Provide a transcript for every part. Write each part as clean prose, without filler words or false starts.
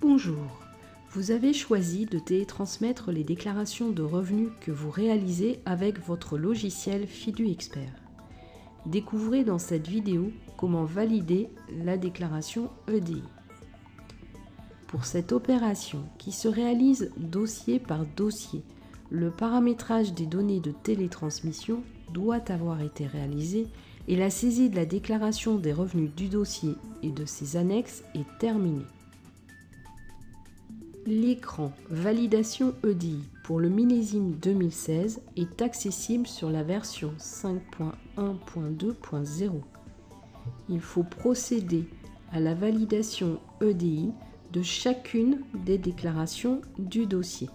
Bonjour, vous avez choisi de télétransmettre les déclarations de revenus que vous réalisez avec votre logiciel FiduExpert. Découvrez dans cette vidéo comment valider la déclaration EDI. Pour cette opération qui se réalise dossier par dossier, le paramétrage des données de télétransmission doit avoir été réalisé et la saisie de la déclaration des revenus du dossier et de ses annexes est terminée. L'écran Validation EDI pour le millésime 2016 est accessible sur la version 5.1.2.0. Il faut procéder à la validation EDI de chacune des déclarations du dossier.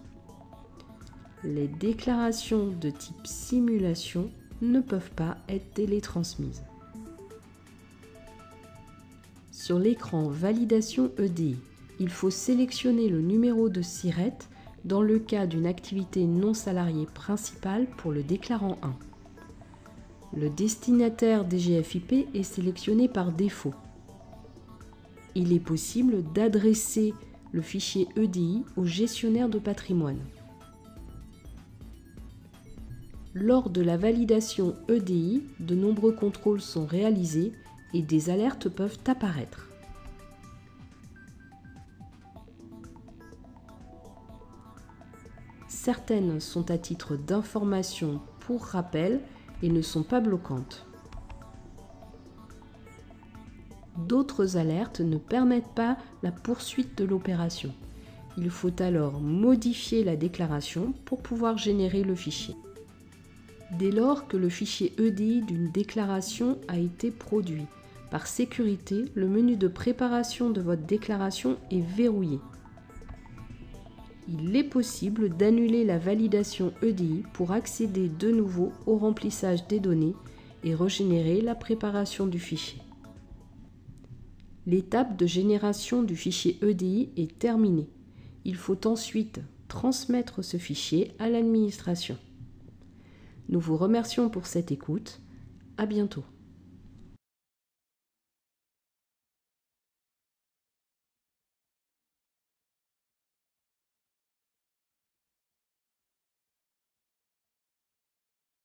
Les déclarations de type simulation ne peuvent pas être télétransmises. Sur l'écran Validation EDI, il faut sélectionner le numéro de SIRET dans le cas d'une activité non salariée principale pour le déclarant 1. Le destinataire DGFiP est sélectionné par défaut. Il est possible d'adresser le fichier EDI au gestionnaire de patrimoine. Lors de la validation EDI, de nombreux contrôles sont réalisés et des alertes peuvent apparaître. Certaines sont à titre d'information pour rappel et ne sont pas bloquantes. D'autres alertes ne permettent pas la poursuite de l'opération. Il faut alors modifier la déclaration pour pouvoir générer le fichier. Dès lors que le fichier EDI d'une déclaration a été produit, par sécurité, le menu de préparation de votre déclaration est verrouillé. Il est possible d'annuler la validation EDI pour accéder de nouveau au remplissage des données et régénérer la préparation du fichier. L'étape de génération du fichier EDI est terminée. Il faut ensuite transmettre ce fichier à l'administration. Nous vous remercions pour cette écoute. À bientôt.